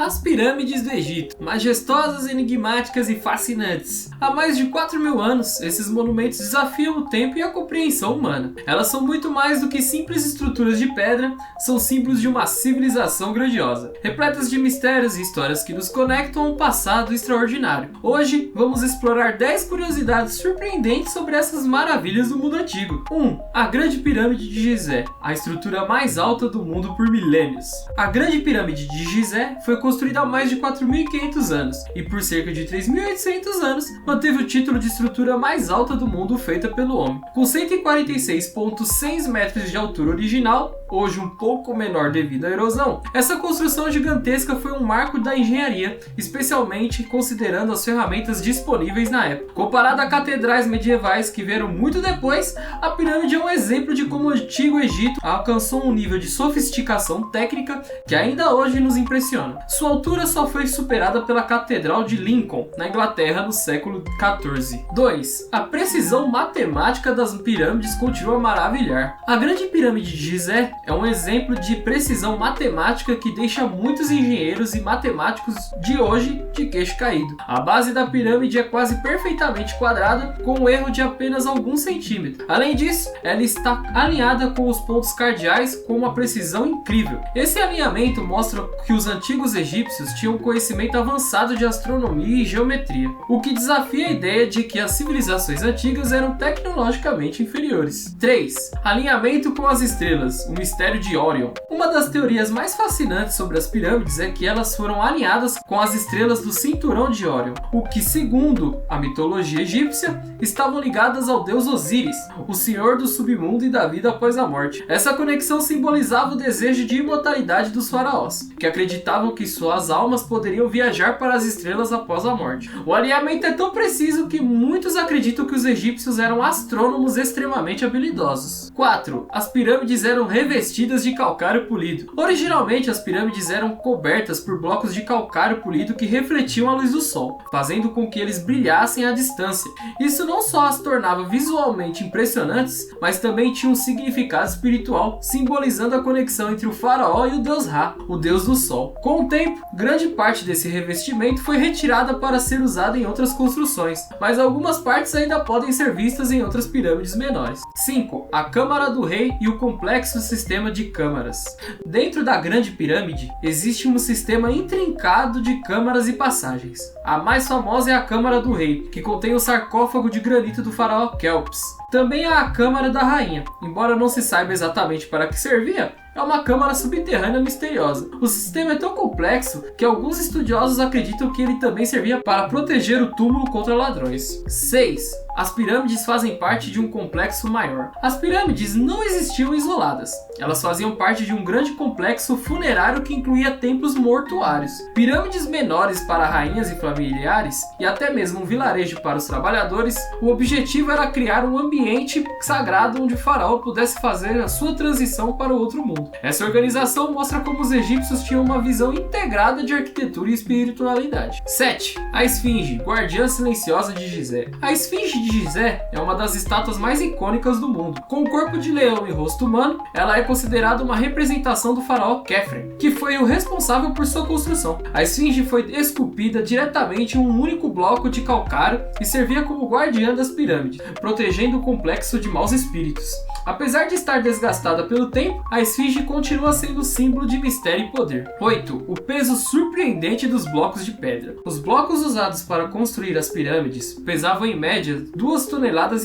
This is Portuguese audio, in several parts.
As pirâmides do Egito, majestosas, enigmáticas e fascinantes. Há mais de 4.000 anos, esses monumentos desafiam o tempo e a compreensão humana. Elas são muito mais do que simples estruturas de pedra, são símbolos de uma civilização grandiosa, repletas de mistérios e histórias que nos conectam a um passado extraordinário. Hoje, vamos explorar 10 curiosidades surpreendentes sobre essas maravilhas do mundo antigo. 1. A Grande Pirâmide de Gizé, a estrutura mais alta do mundo por milênios. A Grande Pirâmide de Gizé foi construída há mais de 4.500 anos e por cerca de 3.800 anos manteve o título de estrutura mais alta do mundo feita pelo homem. Com 146,6 metros de altura original, hoje um pouco menor devido à erosão, essa construção gigantesca foi um marco da engenharia, especialmente considerando as ferramentas disponíveis na época. Comparada a catedrais medievais que vieram muito depois, a pirâmide é um exemplo de como o antigo Egito alcançou um nível de sofisticação técnica que ainda hoje nos impressiona. Sua altura só foi superada pela Catedral de Lincoln, na Inglaterra, no século XIV. 2. A precisão matemática das pirâmides continua a maravilhar. A Grande Pirâmide de Gizé é um exemplo de precisão matemática que deixa muitos engenheiros e matemáticos de hoje de queixo caído. A base da pirâmide é quase perfeitamente quadrada, com um erro de apenas alguns centímetros. Além disso, ela está alinhada com os pontos cardeais com uma precisão incrível. Esse alinhamento mostra que os antigos egípcios tinham conhecimento avançado de astronomia e geometria, o que desafia a ideia de que as civilizações antigas eram tecnologicamente inferiores. 3. Alinhamento com as estrelas, o mistério de Órion. Uma das teorias mais fascinantes sobre as pirâmides é que elas foram alinhadas com as estrelas do cinturão de Órion, o que, segundo a mitologia egípcia, estavam ligadas ao deus Osíris, o senhor do submundo e da vida após a morte. Essa conexão simbolizava o desejo de imortalidade dos faraós, que acreditavam que suas almas poderiam viajar para as estrelas após a morte. O alinhamento é tão preciso que muitos acreditam que os egípcios eram astrônomos extremamente habilidosos. 4. As pirâmides eram revestidas de calcário polido. Originalmente, as pirâmides eram cobertas por blocos de calcário polido que refletiam a luz do sol, fazendo com que eles brilhassem à distância. Isso não só as tornava visualmente impressionantes, mas também tinha um significado espiritual, simbolizando a conexão entre o faraó e o deus Ra, o deus do sol. Com o tempo, grande parte desse revestimento foi retirada para ser usada em outras construções, mas algumas partes ainda podem ser vistas em outras pirâmides menores. 5. A Câmara do Rei e o complexo sistema de câmaras. Dentro da Grande Pirâmide, existe um sistema intrincado de câmaras e passagens. A mais famosa é a Câmara do Rei, que contém o sarcófago de granito do faraó Kelps. Também há a Câmara da Rainha. Embora não se saiba exatamente para que servia, é uma câmara subterrânea misteriosa. O sistema é tão complexo que alguns estudiosos acreditam que ele também servia para proteger o túmulo contra ladrões. 6. As pirâmides fazem parte de um complexo maior. As pirâmides não existiam isoladas. Elas faziam parte de um grande complexo funerário que incluía templos mortuários, pirâmides menores para rainhas e familiares e até mesmo um vilarejo para os trabalhadores. O objetivo era criar um ambiente sagrado onde o faraó pudesse fazer a sua transição para o outro mundo. Essa organização mostra como os egípcios tinham uma visão integrada de arquitetura e espiritualidade. 7. A Esfinge, guardiã silenciosa de Gizé. A Esfinge de Gizé é uma das estátuas mais icônicas do mundo. Com corpo de leão e rosto humano, ela é considerada uma representação do faraó Khafre, que foi o responsável por sua construção. A Esfinge foi esculpida diretamente em um único bloco de calcário e servia como guardiã das pirâmides, protegendo o complexo de maus espíritos. Apesar de estar desgastada pelo tempo, a Esfinge continua sendo símbolo de mistério e poder. 8. O peso surpreendente dos blocos de pedra. Os blocos usados para construir as pirâmides pesavam em média 2,5 toneladas,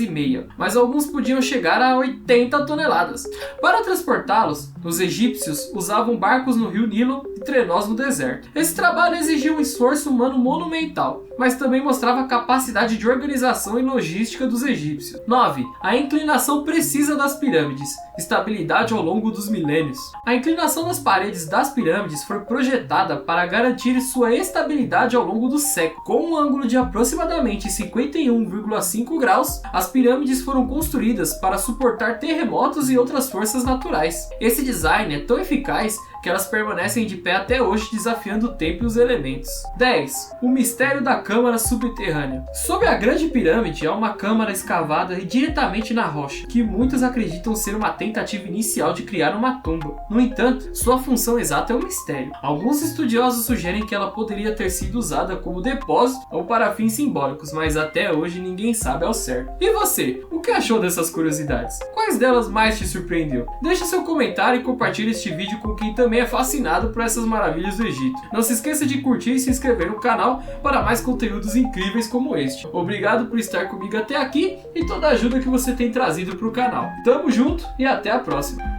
mas alguns podiam chegar a 80 toneladas. Para transportá-los, os egípcios usavam barcos no rio Nilo e trenós no deserto. Esse trabalho exigia um esforço humano monumental, mas também mostrava a capacidade de organização e logística dos egípcios. 9. A inclinação precisa das pirâmides, estabilidade ao longo dos milênios. A inclinação das paredes das pirâmides foi projetada para garantir sua estabilidade ao longo do século. Com um ângulo de aproximadamente 51,5 graus, as pirâmides foram construídas para suportar terremotos e outras forças naturais. Esse design é tão eficaz que elas permanecem de pé até hoje, desafiando o tempo e os elementos. 10. O mistério da câmara subterrânea. Sob a Grande Pirâmide há uma câmara escavada diretamente na rocha, que muitos acreditam ser uma tentativa inicial de criar uma tumba. No entanto, sua função exata é um mistério. Alguns estudiosos sugerem que ela poderia ter sido usada como depósito ou para fins simbólicos, mas até hoje ninguém sabe ao certo. E você, o que achou dessas curiosidades? Quais delas mais te surpreendeu? Deixe seu comentário e compartilhe este vídeo com quem também é fascinado por essas maravilhas do Egito. Não se esqueça de curtir e se inscrever no canal para mais conteúdos incríveis como este. Obrigado por estar comigo até aqui e toda a ajuda que você tem trazido para o canal. Tamo junto e até a próxima!